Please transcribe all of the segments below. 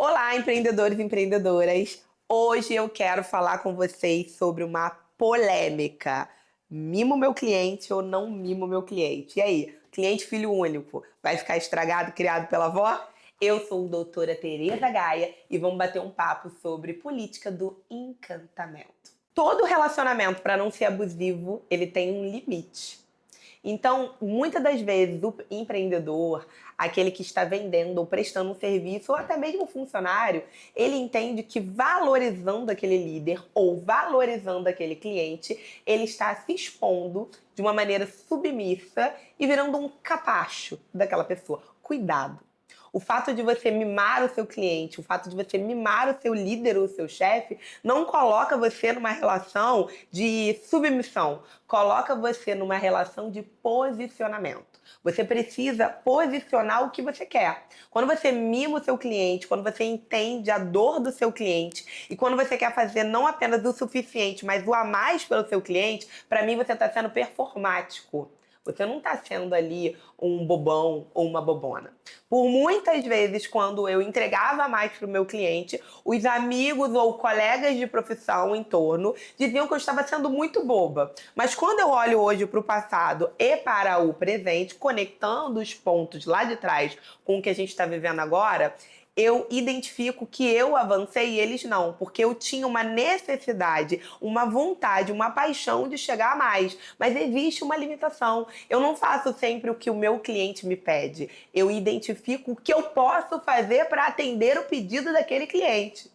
Olá, empreendedores e empreendedoras! Hoje eu quero falar com vocês sobre uma polêmica. Mimo meu cliente ou não mimo meu cliente? E aí, cliente filho único vai ficar estragado, criado pela avó? Eu sou a doutora Tereza Gaia e vamos bater um papo sobre política do encantamento. Todo relacionamento, para não ser abusivo, ele tem um limite. Então, muitas das vezes, o empreendedor, aquele que está vendendo ou prestando um serviço, ou até mesmo um funcionário, ele entende que valorizando aquele líder ou valorizando aquele cliente, ele está se expondo de uma maneira submissa e virando um capacho daquela pessoa. Cuidado! O fato de você mimar o seu cliente, o fato de você mimar o seu líder ou o seu chefe, não coloca você numa relação de submissão, coloca você numa relação de posicionamento. Você precisa posicionar o que você quer. Quando você mima o seu cliente, quando você entende a dor do seu cliente e quando você quer fazer não apenas o suficiente, mas o a mais pelo seu cliente, para mim você está sendo performático. Você não está sendo ali um bobão ou uma bobona. Por muitas vezes, quando eu entregava mais para o meu cliente, os amigos ou colegas de profissão em torno diziam que eu estava sendo muito boba. Mas quando eu olho hoje para o passado e para o presente, conectando os pontos lá de trás com o que a gente está vivendo agora, eu identifico que eu avancei e eles não, porque eu tinha uma necessidade, uma vontade, uma paixão de chegar a mais. Mas existe uma limitação. Eu não faço sempre o que o meu cliente me pede. Eu identifico o que eu posso fazer para atender o pedido daquele cliente.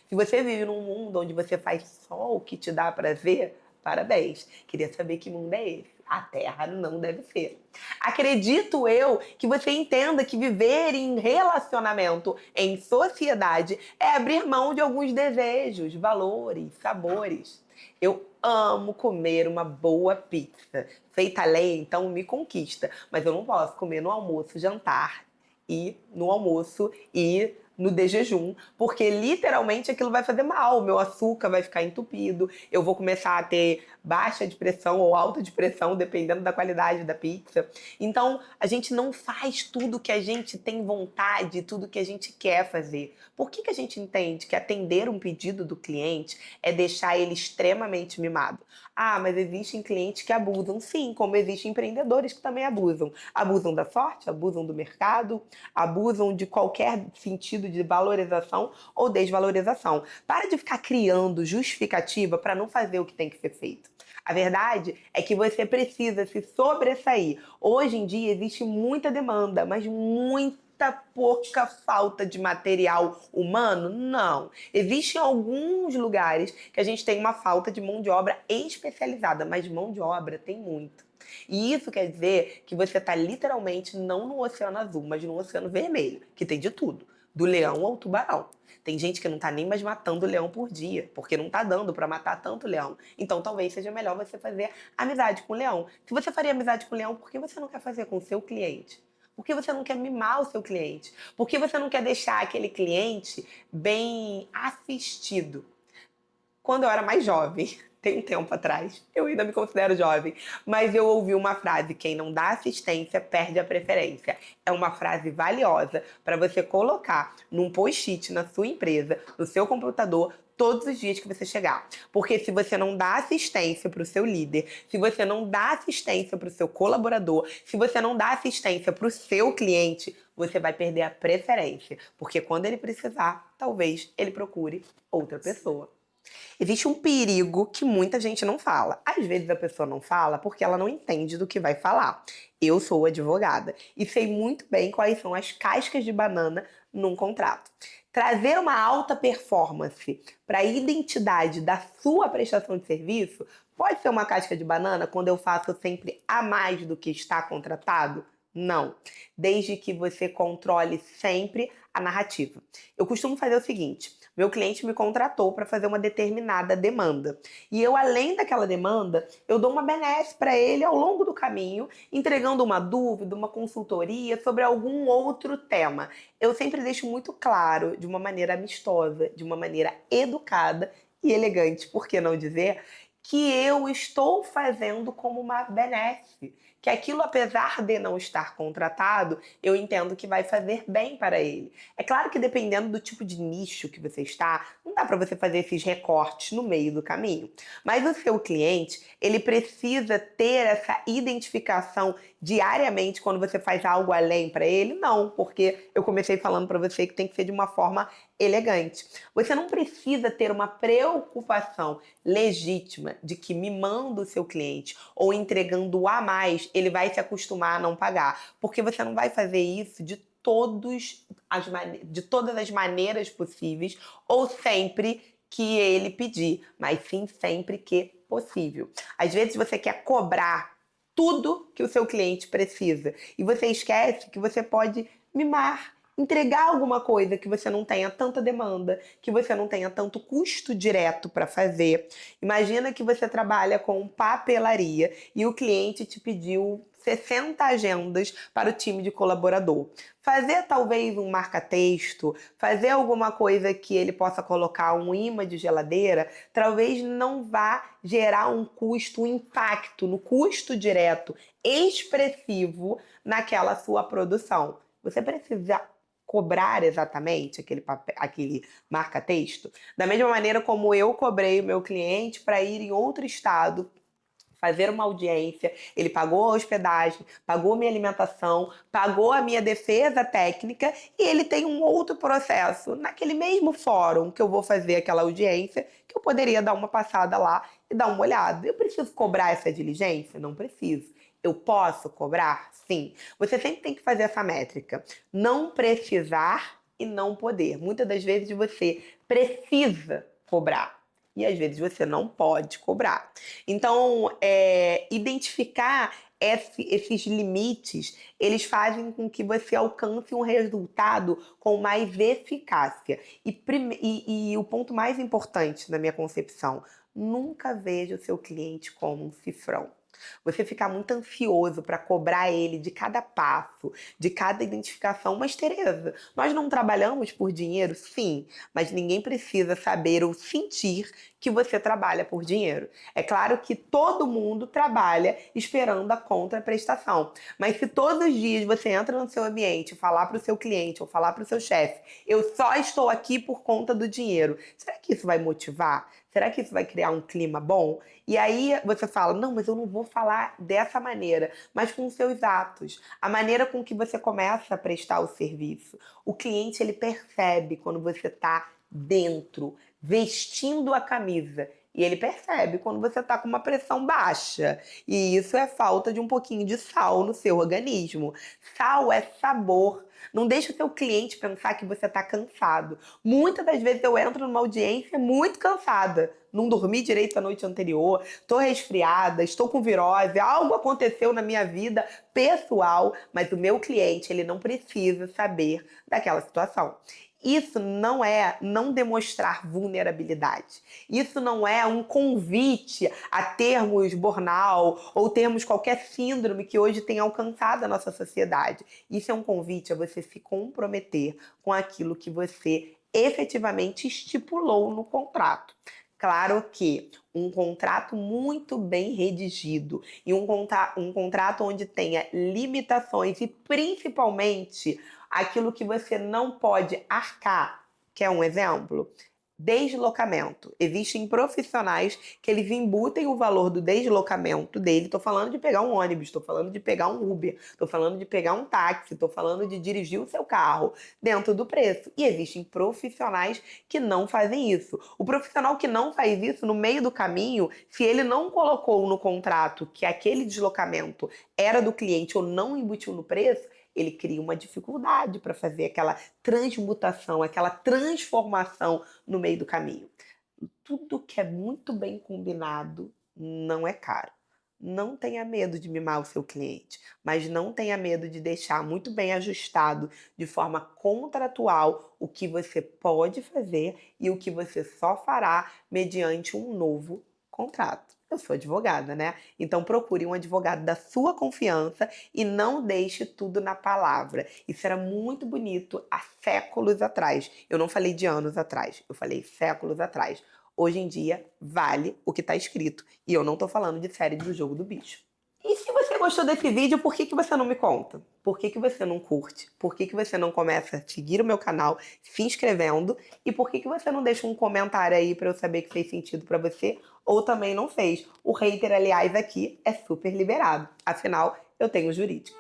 Se você vive num mundo onde você faz só o que te dá prazer, parabéns. Queria saber que mundo é esse. A Terra não deve ser. Acredito eu que você entenda que viver em relacionamento, em sociedade, é abrir mão de alguns desejos, valores, sabores. Eu amo comer uma boa pizza. Feita a lei, então me conquista. Mas eu não posso comer no almoço, jantar e no almoço e no de jejum, porque literalmente aquilo vai fazer mal, o meu açúcar vai ficar entupido, eu vou começar a ter baixa de pressão ou alta de pressão, dependendo da qualidade da pizza. Então, a gente não faz tudo que a gente tem vontade, tudo que a gente quer fazer. Por que a gente entende que atender um pedido do cliente é deixar ele extremamente mimado? Ah, mas existem clientes que abusam. Sim, como existem empreendedores que também abusam. Abusam da sorte, abusam do mercado, abusam de qualquer sentido de valorização ou desvalorização. Para de ficar criando justificativa para não fazer o que tem que ser feito. A verdade é que você precisa se sobressair. Hoje em dia existe muita demanda, mas muita pouca falta de material humano? Não. Existem alguns lugares que a gente tem uma falta de mão de obra especializada, mas mão de obra tem muito. E isso quer dizer que você está literalmente não no oceano azul, mas no oceano vermelho, que tem de tudo, do leão ao tubarão. Tem gente que não tá nem mais matando leão por dia, porque não tá dando para matar tanto leão. Então talvez seja melhor você fazer amizade com o leão. Se você faria amizade com o leão, por que você não quer fazer com o seu cliente? Por que você não quer mimar o seu cliente? Por que você não quer deixar aquele cliente bem assistido? Quando eu era mais jovem, tem um tempo atrás, eu ainda me considero jovem, mas eu ouvi uma frase: quem não dá assistência perde a preferência. É uma frase valiosa para você colocar num post-it na sua empresa, no seu computador, todos os dias que você chegar. Porque se você não dá assistência para o seu líder, se você não dá assistência para o seu colaborador, se você não dá assistência para o seu cliente, você vai perder a preferência. Porque quando ele precisar, talvez ele procure outra pessoa. Existe um perigo que muita gente não fala. Às vezes a pessoa não fala porque ela não entende do que vai falar. Eu sou advogada e sei muito bem quais são as cascas de banana num contrato. Trazer uma alta performance para a identidade da sua prestação de serviço pode ser uma casca de banana quando eu faço sempre a mais do que está contratado? Não. Desde que você controle sempre a narrativa. Eu costumo fazer o seguinte: meu cliente me contratou para fazer uma determinada demanda. E eu, além daquela demanda, eu dou uma benesse para ele ao longo do caminho, entregando uma dúvida, uma consultoria sobre algum outro tema. Eu sempre deixo muito claro, de uma maneira amistosa, de uma maneira educada e elegante, por que não dizer, que eu estou fazendo como uma benesse, que aquilo, apesar de não estar contratado, eu entendo que vai fazer bem para ele. É claro que dependendo do tipo de nicho que você está, não dá para você fazer esses recortes no meio do caminho. Mas o seu cliente, ele precisa ter essa identificação diariamente quando você faz algo além para ele? Não, porque eu comecei falando para você que tem que ser de uma forma elegante. Você não precisa ter uma preocupação legítima de que mimando o seu cliente ou entregando a mais, ele vai se acostumar a não pagar, porque você não vai fazer isso de todas as maneiras possíveis ou sempre que ele pedir, mas sim sempre que possível. Às vezes você quer cobrar tudo que o seu cliente precisa e você esquece que você pode mimar, entregar alguma coisa que você não tenha tanta demanda, que você não tenha tanto custo direto para fazer. Imagina que você trabalha com papelaria e o cliente te pediu 60 agendas para o time de colaborador. Fazer talvez um marca-texto, fazer alguma coisa que ele possa colocar um imã de geladeira, talvez não vá gerar um custo, um impacto no custo direto expressivo naquela sua produção. Você precisa cobrar exatamente aquele marca-texto? Da mesma maneira como eu cobrei o meu cliente para ir em outro estado fazer uma audiência, ele pagou a hospedagem, pagou minha alimentação, pagou a minha defesa técnica e ele tem um outro processo naquele mesmo fórum que eu vou fazer aquela audiência, que eu poderia dar uma passada lá e dar uma olhada. Eu preciso cobrar essa diligência? Não preciso. Eu posso cobrar? Sim. Você sempre tem que fazer essa métrica. Não precisar e não poder. Muitas das vezes você precisa cobrar e às vezes você não pode cobrar. Então, identificar esses limites, eles fazem com que você alcance um resultado com mais eficácia. E o ponto mais importante na minha concepção, nunca veja o seu cliente como um cifrão. Você ficar muito ansioso para cobrar ele de cada passo, de cada identificação. Mas, Tereza, nós não trabalhamos por dinheiro? Sim, mas ninguém precisa saber ou sentir que você trabalha por dinheiro. É claro que todo mundo trabalha esperando a contraprestação. Mas se todos os dias você entra no seu ambiente, falar para o seu cliente ou falar para o seu chefe, eu só estou aqui por conta do dinheiro, será que isso vai motivar? Será que isso vai criar um clima bom? E aí você fala, não, mas eu não vou falar dessa maneira, mas com os seus atos. A maneira com que você começa a prestar o serviço. O cliente, ele percebe quando você está dentro, vestindo a camisa. E ele percebe quando você está com uma pressão baixa. E isso é falta de um pouquinho de sal no seu organismo. Sal é sabor. Não deixe o seu cliente pensar que você está cansado. Muitas das vezes eu entro numa audiência muito cansada. Não dormi direito a noite anterior, estou resfriada, estou com virose, algo aconteceu na minha vida pessoal, mas o meu cliente, ele não precisa saber daquela situação. Isso não é não demonstrar vulnerabilidade. Isso não é um convite a termos burnout ou termos qualquer síndrome que hoje tem alcançado a nossa sociedade. Isso é um convite a você se comprometer com aquilo que você efetivamente estipulou no contrato. Claro que um contrato muito bem redigido e um contrato onde tenha limitações e principalmente aquilo que você não pode arcar. Quer um exemplo? Deslocamento. Existem profissionais que eles embutem o valor do deslocamento dele. Estou falando de pegar um ônibus, estou falando de pegar um Uber, estou falando de pegar um táxi, estou falando de dirigir o seu carro dentro do preço. E existem profissionais que não fazem isso. O profissional que não faz isso, no meio do caminho, se ele não colocou no contrato que aquele deslocamento era do cliente ou não embutiu no preço, ele cria uma dificuldade para fazer aquela transmutação, aquela transformação no meio do caminho. Tudo que é muito bem combinado não é caro. Não tenha medo de mimar o seu cliente, mas não tenha medo de deixar muito bem ajustado, de forma contratual, o que você pode fazer e o que você só fará mediante um novo contrato. Eu sou advogada, né? Então procure um advogado da sua confiança e não deixe tudo na palavra. Isso era muito bonito há séculos atrás. Eu não falei de anos atrás, eu falei séculos atrás. Hoje em dia, vale o que está escrito. E eu não estou falando de série do Jogo do Bicho. E se você gostou desse vídeo, por que que você não me conta? Por que que você não curte? Por que que você não começa a seguir o meu canal se inscrevendo? E por que que você não deixa um comentário aí pra eu saber que fez sentido pra você ou também não fez? O hater, aliás, aqui é super liberado. Afinal, eu tenho jurídico.